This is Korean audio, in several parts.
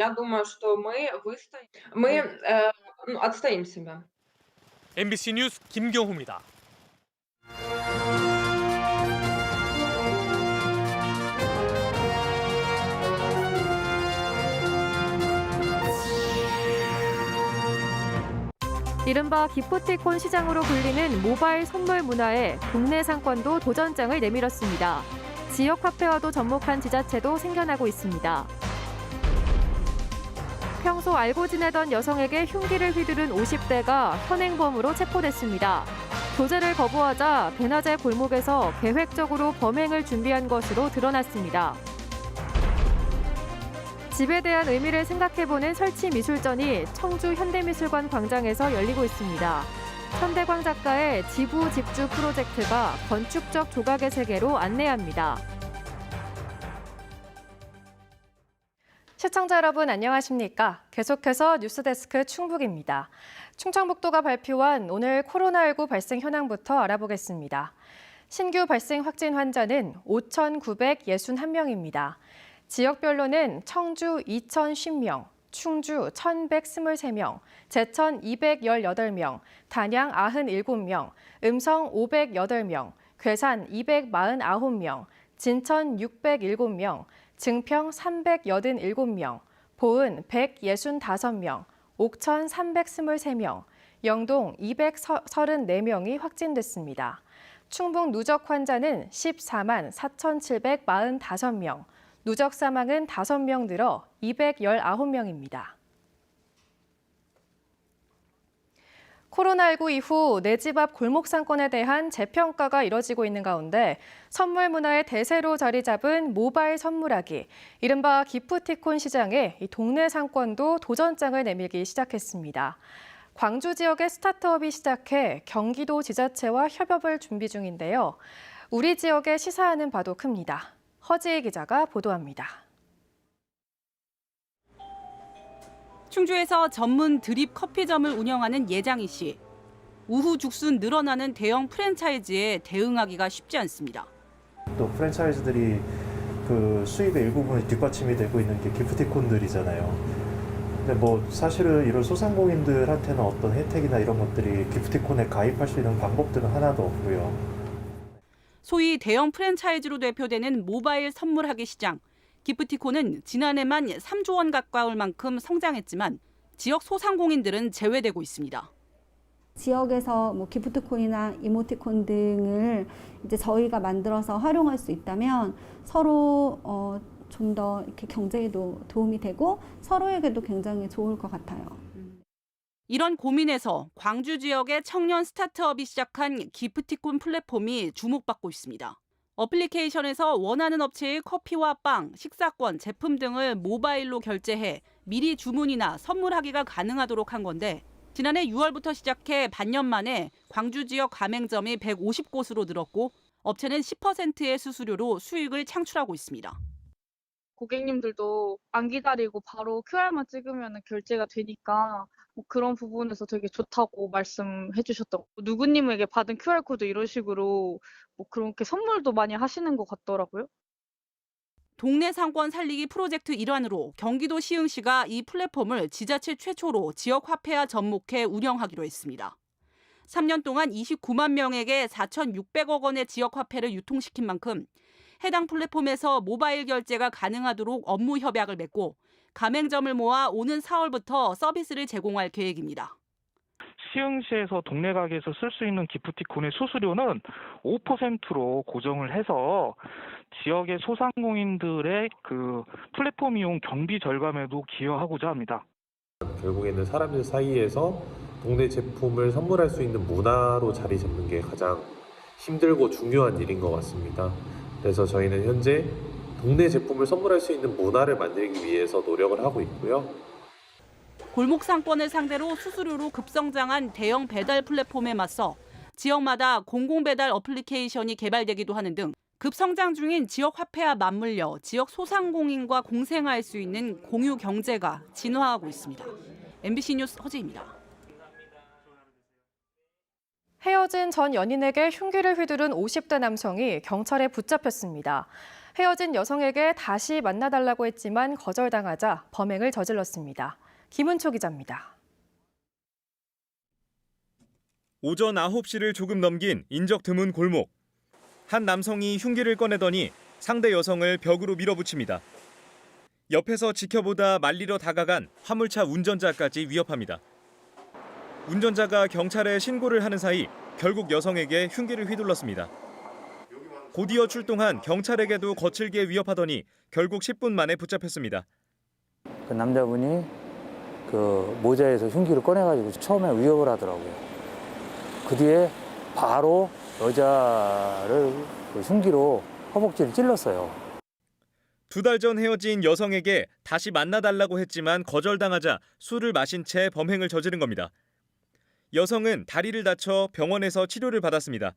Я думаю, что мы, отстоим себя. MBC 뉴스 김경호입니다. 이른바 기프티콘 시장으로 불리는 모바일 선물 문화에 동네 상권도 도전장을 내밀었습니다. 지역 화폐와도 접목한 지자체도 생겨나고 있습니다. 평소 알고 지내던 여성에게 흉기를 휘두른 50대가 현행범으로 체포됐습니다. 교제를 거부하자 배낮의 골목에서 계획적으로 범행을 준비한 것으로 드러났습니다. 집에 대한 의미를 생각해보는 설치 미술전이 청주 현대미술관 광장에서 열리고 있습니다. 천대광 작가의 지부 집주 프로젝트가 건축적 조각의 세계로 안내합니다. 시청자 여러분 안녕하십니까? 계속해서 뉴스데스크 충북입니다. 충청북도가 발표한 오늘 코로나19 발생 현황부터 알아보겠습니다. 신규 발생 확진 환자는 5,961명입니다. 지역별로는 청주 2,010명, 충주 1,123명, 제천 218명, 단양 97명, 음성 508명, 괴산 249명, 진천 607명, 증평 387명, 보은 165명, 옥천 323명, 영동 234명이 확진됐습니다. 충북 누적 환자는 14만 4,745명, 누적 사망은 5명 늘어 219명입니다. 코로나19 이후 내 집 앞 골목 상권에 대한 재평가가 이뤄지고 있는 가운데 선물 문화의 대세로 자리 잡은 모바일 선물하기, 이른바 기프티콘 시장에 동네 상권도 도전장을 내밀기 시작했습니다. 광주 지역의 스타트업이 시작해 경기도 지자체와 협업을 준비 중인데요. 우리 지역에 시사하는 바도 큽니다. 허지희 기자가 보도합니다. 충주에서 전문 드립 커피점을 운영하는 예장희 씨. 우후죽순 늘어나는 대형 프랜차이즈에 대응하기가 쉽지 않습니다. 또 프랜차이즈들이 그 수입의 일부분이 뒷받침이 되고 있는 게 기프티콘들이잖아요. 근데 뭐 사실은 이런 소상공인들한테는 어떤 혜택이나 이런 것들이 기프티콘에 가입할 수 있는 방법들은 하나도 없고요. 소위 대형 프랜차이즈로 대표되는 모바일 선물하기 시장. 기프티콘은 지난해만 3조 원 가까울 만큼 성장했지만 지역 소상공인들은 제외되고 있습니다. 지역에서 뭐 기프트콘이나 이모티콘 등을 이제 저희가 만들어서 활용할 수 있다면 서로 좀 더 이렇게 경제에도 도움이 되고 서로에게도 굉장히 좋을 것 같아요. 이런 고민에서 광주 지역의 청년 스타트업이 시작한 기프티콘 플랫폼이 주목받고 있습니다. 어플리케이션에서 원하는 업체의 커피와 빵, 식사권, 제품 등을 모바일로 결제해 미리 주문이나 선물하기가 가능하도록 한 건데 지난해 6월부터 시작해 반년 만에 광주 지역 가맹점이 150곳으로 늘었고 업체는 10%의 수수료로 수익을 창출하고 있습니다. 고객님들도 안 기다리고 바로 QR만 찍으면 결제가 되니까 뭐 그런 부분에서 되게 좋다고 말씀해 주셨던 누구님에게 받은 QR코드 이런 식으로 뭐 그렇게 선물도 많이 하시는 것 같더라고요. 동네 상권 살리기 프로젝트 일환으로 경기도 시흥시가 이 플랫폼을 지자체 최초로 지역 화폐와 접목해 운영하기로 했습니다. 3년 동안 29만 명에게 4,600억 원의 지역 화폐를 유통시킨 만큼 해당 플랫폼에서 모바일 결제가 가능하도록 업무 협약을 맺고 가맹점을 모아 오는 4월부터 서비스를 제공할 계획입니다. 시흥시에서 동네 가게에서 쓸 수 있는 기프티콘의 수수료는 5%로 고정을 해서 지역의 소상공인들의 그 플랫폼 이용 경비 절감에도 기여하고자 합니다. 결국에는 사람들 사이에서 동네 제품을 선물할 수 있는 문화로 자리 잡는 게 가장 힘들고 중요한 일인 것 같습니다. 그래서 저희는 현재 동네 제품을 선물할 수 있는 문화를 만들기 위해서 노력을 하고 있고요. 골목 상권을 상대로 수수료로 급성장한 대형 배달 플랫폼에 맞서 지역마다 공공배달 어플리케이션이 개발되기도 하는 등 급성장 중인 지역 화폐와 맞물려 지역 소상공인과 공생할 수 있는 공유 경제가 진화하고 있습니다. MBC 뉴스 허지입니다. 헤어진 전 연인에게 흉기를 휘두른 50대 남성이 경찰에 붙잡혔습니다. 헤어진 여성에게 다시 만나달라고 했지만 거절당하자 범행을 저질렀습니다. 김은초 기자입니다. 오전 9시를 조금 넘긴 인적 드문 골목. 한 남성이 흉기를 꺼내더니 상대 여성을 벽으로 밀어붙입니다. 옆에서 지켜보다 말리러 다가간 화물차 운전자까지 위협합니다. 운전자가 경찰에 신고를 하는 사이 결국 여성에게 흉기를 휘둘렀습니다. 곧이어 출동한 경찰에게도 거칠게 위협하더니 결국 10분 만에 붙잡혔습니다. 그 남자분이 그 모자에서 흉기를 꺼내가지고 처음에 위협을 하더라고요. 그 뒤에 바로 여자를 그 흉기로 허벅지를 찔렀어요. 2달 전 헤어진 여성에게 다시 만나달라고 했지만 거절당하자 술을 마신 채 범행을 저지른 겁니다. 여성은 다리를 다쳐 병원에서 치료를 받았습니다.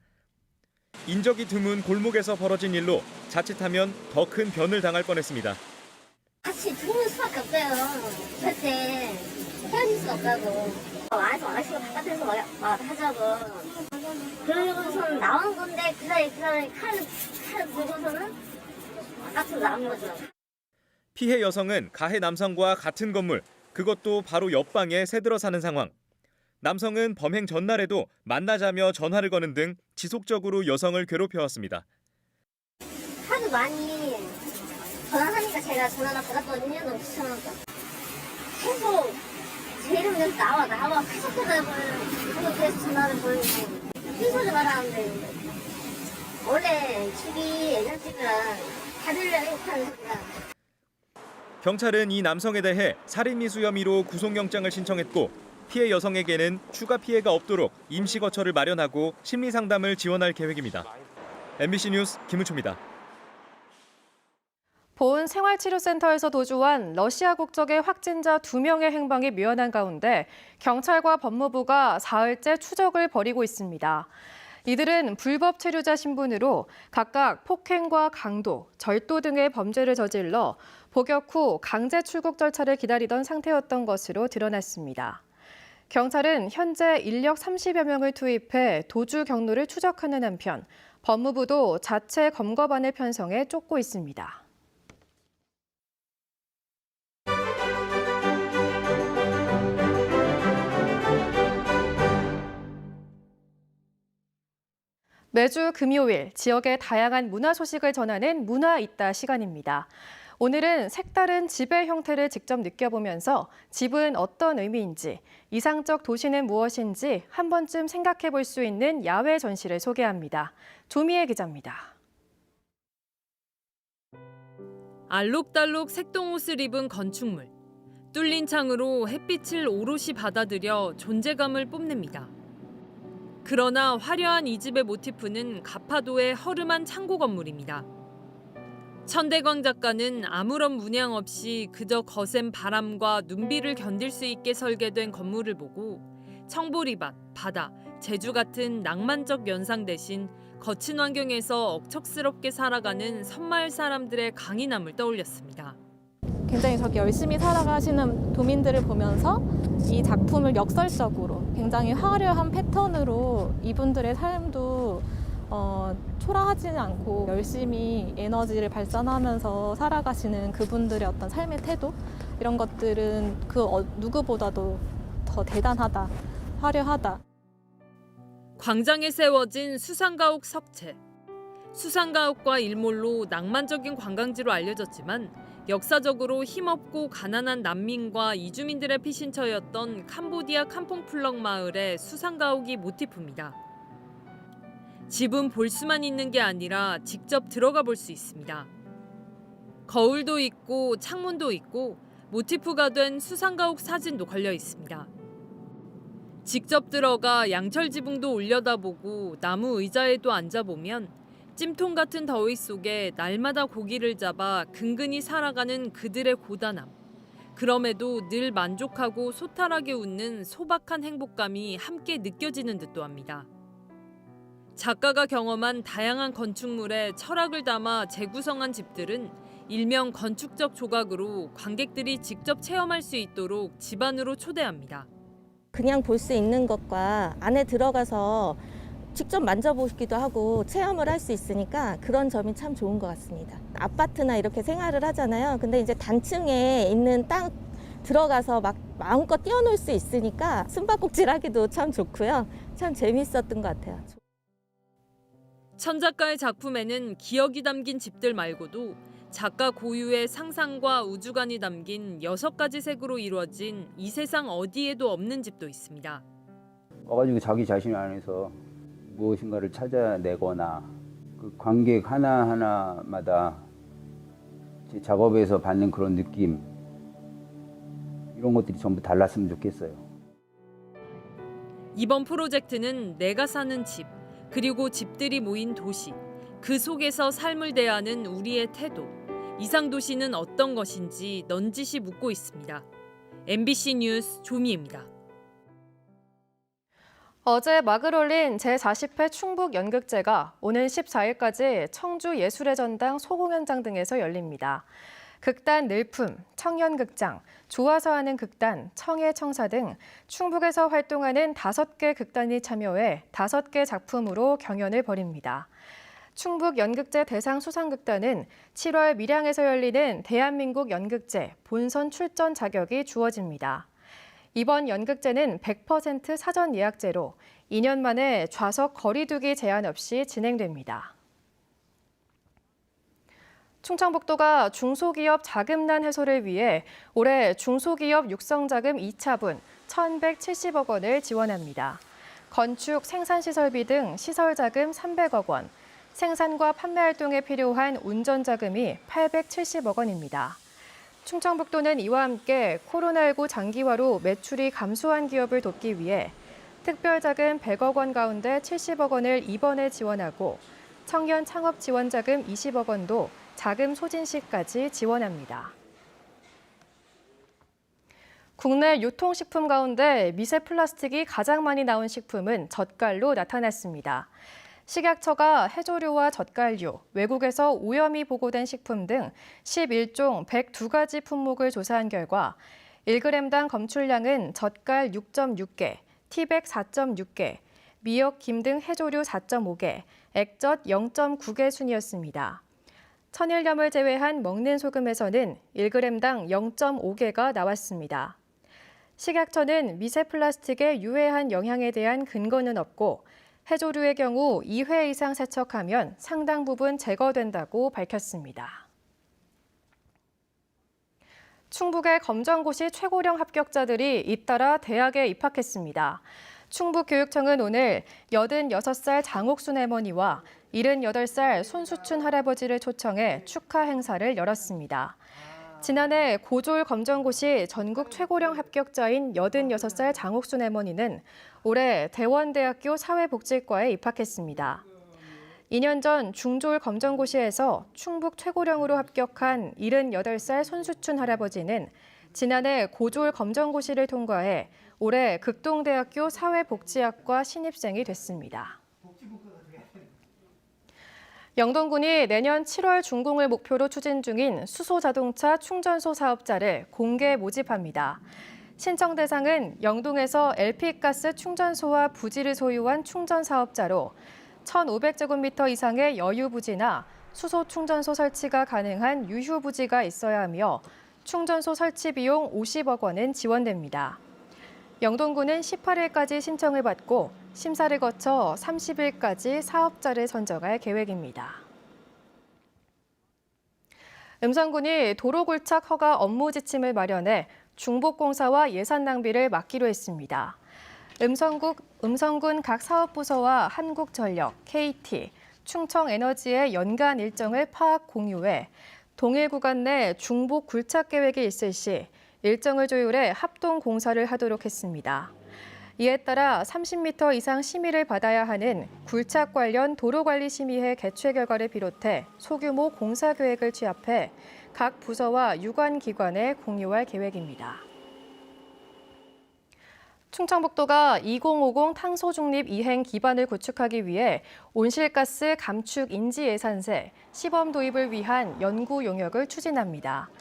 인적이 드문 골목에서 벌어진 일로 자칫하면 더 큰 변을 당할 뻔했습니다. 같이 죽을 수밖에 없어요. 절대 헤어질 수 없다고. 안에서 아가씨가 바깥에서 하자고. 그러고서는 나온 건데 그 사이 칼을 들고서는 바깥으로 나온 거죠. 피해 여성은 가해 남성과 같은 건물, 그것도 바로 옆방에 새들어 사는 상황. 남성은 범행 전날에도 만나자며 전화를 거는 등 지속적으로 여성을 괴롭혀왔습니다. 하도 많이 전화하니까 제가 전화를 받았거든요. 너무 귀찮아서. 계속 제 이름 계속 나와 계속 전화를 계속 전화를 보내고 흰소리 말하는데 원래 집이 예전 집이라 받으려고 하는 소리라. 경찰은 이 남성에 대해 살인미수 혐의로 구속영장을 신청했고 피해 여성에게는 추가 피해가 없도록 임시거처를 마련하고 심리상담을 지원할 계획입니다. MBC 뉴스 김은초입니다. 보은 생활치료센터에서 도주한 러시아 국적의 확진자 2명의 행방이 묘연한 가운데 경찰과 법무부가 사흘째 추적을 벌이고 있습니다. 이들은 불법 체류자 신분으로 각각 폭행과 강도, 절도 등의 범죄를 저질러 복역 후 강제 출국 절차를 기다리던 상태였던 것으로 드러났습니다. 경찰은 현재 인력 30여 명을 투입해 도주 경로를 추적하는 한편 법무부도 자체 검거반을 편성해 쫓고 있습니다. 매주 금요일 지역의 다양한 문화 소식을 전하는 문화 있다 시간입니다. 오늘은 색다른 집의 형태를 직접 느껴보면서 집은 어떤 의미인지, 이상적 도시는 무엇인지 한 번쯤 생각해 볼 수 있는 야외 전시를 소개합니다. 조미애 기자입니다. 알록달록 색동옷을 입은 건축물. 뚫린 창으로 햇빛을 오롯이 받아들여 존재감을 뽐냅니다. 그러나 화려한 이 집의 모티프는 가파도의 허름한 창고 건물입니다. 천대광 작가는 아무런 문양 없이 그저 거센 바람과 눈비를 견딜 수 있게 설계된 건물을 보고 청보리밭, 바다, 제주 같은 낭만적 연상 대신 거친 환경에서 억척스럽게 살아가는 섬마을 사람들의 강인함을 떠올렸습니다. 굉장히 저렇게 열심히 살아가시는 도민들을 보면서 이 작품을 역설적으로 굉장히 화려한 패턴으로 이분들의 삶도 초라하지는 않고 열심히 에너지를 발산하면서 살아가시는 그분들의 어떤 삶의 태도 이런 것들은 그 누구보다도 더 대단하다, 화려하다. 광장에 세워진 수상가옥 석채. 수상가옥과 일몰로 낭만적인 관광지로 알려졌지만 역사적으로 힘없고 가난한 난민과 이주민들의 피신처였던 캄보디아 캄퐁플럭 마을의 수상가옥이 모티프입니다. 집은 볼 수만 있는 게 아니라 직접 들어가 볼 수 있습니다. 거울도 있고 창문도 있고 모티프가 된 수상가옥 사진도 걸려 있습니다. 직접 들어가 양철 지붕도 올려다보고 나무 의자에도 앉아보면 찜통 같은 더위 속에 날마다 고기를 잡아 근근히 살아가는 그들의 고단함. 그럼에도 늘 만족하고 소탈하게 웃는 소박한 행복감이 함께 느껴지는 듯도 합니다. 작가가 경험한 다양한 건축물에 철학을 담아 재구성한 집들은 일명 건축적 조각으로 관객들이 직접 체험할 수 있도록 집 안으로 초대합니다. 그냥 볼 수 있는 것과 안에 들어가서 직접 만져보기도 하고 체험을 할 수 있으니까 그런 점이 참 좋은 것 같습니다. 아파트나 이렇게 생활을 하잖아요. 근데 이제 단층에 있는 땅 들어가서 막 마음껏 뛰어놀 수 있으니까 숨바꼭질하기도 참 좋고요. 참 재밌었던 것 같아요. 천 작가의 작품에는 기억이 담긴 집들 말고도 작가 고유의 상상과 우주관이 담긴 6가지 색으로 이루어진 이 세상 어디에도 없는 집도 있습니다. 와가지고 자기 자신 안에서 무엇인가를 찾아내거나 그 관객 하나하나마다 제 작업에서 받는 그런 느낌, 이런 것들이 전부 달랐으면 좋겠어요. 이번 프로젝트는 내가 사는 집, 그리고 집들이 모인 도시, 그 속에서 삶을 대하는 우리의 태도, 이상 도시는 어떤 것인지 넌지시 묻고 있습니다. MBC 뉴스 조미입니다. 어제 막을 올린 제40회 충북연극제가 오는 14일까지 청주 예술의 전당 소공연장 등에서 열립니다. 극단 늘품, 청년극장, 좋아서 하는 극단, 청해청사 등 충북에서 활동하는 5개 극단이 참여해 5개 작품으로 경연을 벌입니다. 충북연극제 대상 수상극단은 7월 밀양에서 열리는 대한민국 연극제 본선 출전 자격이 주어집니다. 이번 연극제는 100% 사전 예약제로 2년 만에 좌석 거리두기 제한 없이 진행됩니다. 충청북도가 중소기업 자금난 해소를 위해 올해 중소기업 육성자금 2차분 1,170억 원을 지원합니다. 건축, 생산시설비 등 시설자금 300억 원, 생산과 판매 활동에 필요한 운전자금이 870억 원입니다. 충청북도는 이와 함께 코로나19 장기화로 매출이 감소한 기업을 돕기 위해 특별자금 100억 원 가운데 70억 원을 이번에 지원하고 청년 창업 지원자금 20억 원도 자금 소진 시까지 지원합니다. 국내 유통식품 가운데 미세 플라스틱이 가장 많이 나온 식품은 젓갈로 나타났습니다. 식약처가 해조류와 젓갈류, 외국에서 오염이 보고된 식품 등 11종 102가지 품목을 조사한 결과 1g당 검출량은 젓갈 6.6개, 티백 4.6개, 미역, 김 등 해조류 4.5개, 액젓 0.9개 순이었습니다. 천일염을 제외한 먹는 소금에서는 1g당 0.5개가 나왔습니다. 식약처는 미세 플라스틱의 유해한 영향에 대한 근거는 없고 해조류의 경우 2회 이상 세척하면 상당 부분 제거된다고 밝혔습니다. 충북의 검정고시 최고령 합격자들이 잇따라 대학에 입학했습니다. 충북교육청은 오늘 86살 장옥순 할머니와 78살 손수춘 할아버지를 초청해 축하 행사를 열었습니다. 지난해 고졸 검정고시 전국 최고령 합격자인 86살 장옥순 할머니는 올해 대원대학교 사회복지과에 입학했습니다. 2년 전 중졸 검정고시에서 충북 최고령으로 합격한 78살 손수춘 할아버지는 지난해 고졸 검정고시를 통과해 올해 극동대학교 사회복지학과 신입생이 됐습니다. 영동군이 내년 7월 준공을 목표로 추진 중인 수소자동차 충전소 사업자를 공개 모집합니다. 신청 대상은 영동에서 LP가스 충전소와 부지를 소유한 충전 사업자로 1,500제곱미터 이상의 여유 부지나 수소 충전소 설치가 가능한 유휴 부지가 있어야 하며 충전소 설치 비용 50억 원은 지원됩니다. 영동군은 18일까지 신청을 받고 심사를 거쳐 30일까지 사업자를 선정할 계획입니다. 음성군이 도로굴착 허가 업무 지침을 마련해 중복공사와 예산 낭비를 막기로 했습니다. 음성군 각 사업부서와 한국전력, KT, 충청에너지의 연간 일정을 파악 공유해 동일 구간 내 중복 굴착 계획이 있을 시 일정을 조율해 합동 공사를 하도록 했습니다. 이에 따라 30m 이상 심의를 받아야 하는 굴착 관련 도로관리심의회 개최 결과를 비롯해 소규모 공사 계획을 취합해 각 부서와 유관기관에 공유할 계획입니다. 충청북도가 2050 탄소중립 이행 기반을 구축하기 위해 온실가스 감축 인지 예산세, 시범 도입을 위한 연구 용역을 추진합니다.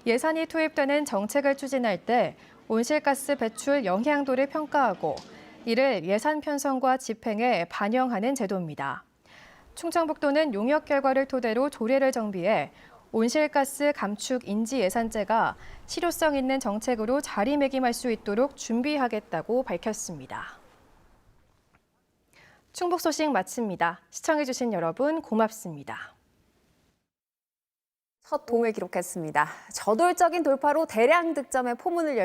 예산이 투입되는 정책을 추진할 때 온실가스 배출 영향도를 평가하고 이를 예산 편성과 집행에 반영하는 제도입니다. 충청북도는 용역 결과를 토대로 조례를 정비해 온실가스 감축 인지 예산제가 실효성 있는 정책으로 자리매김할 수 있도록 준비하겠다고 밝혔습니다. 충북 소식 마칩니다. 시청해주신 여러분 고맙습니다. 첫 동을 기록했습니다. 저돌적인 돌파로 대량 득점의 포문을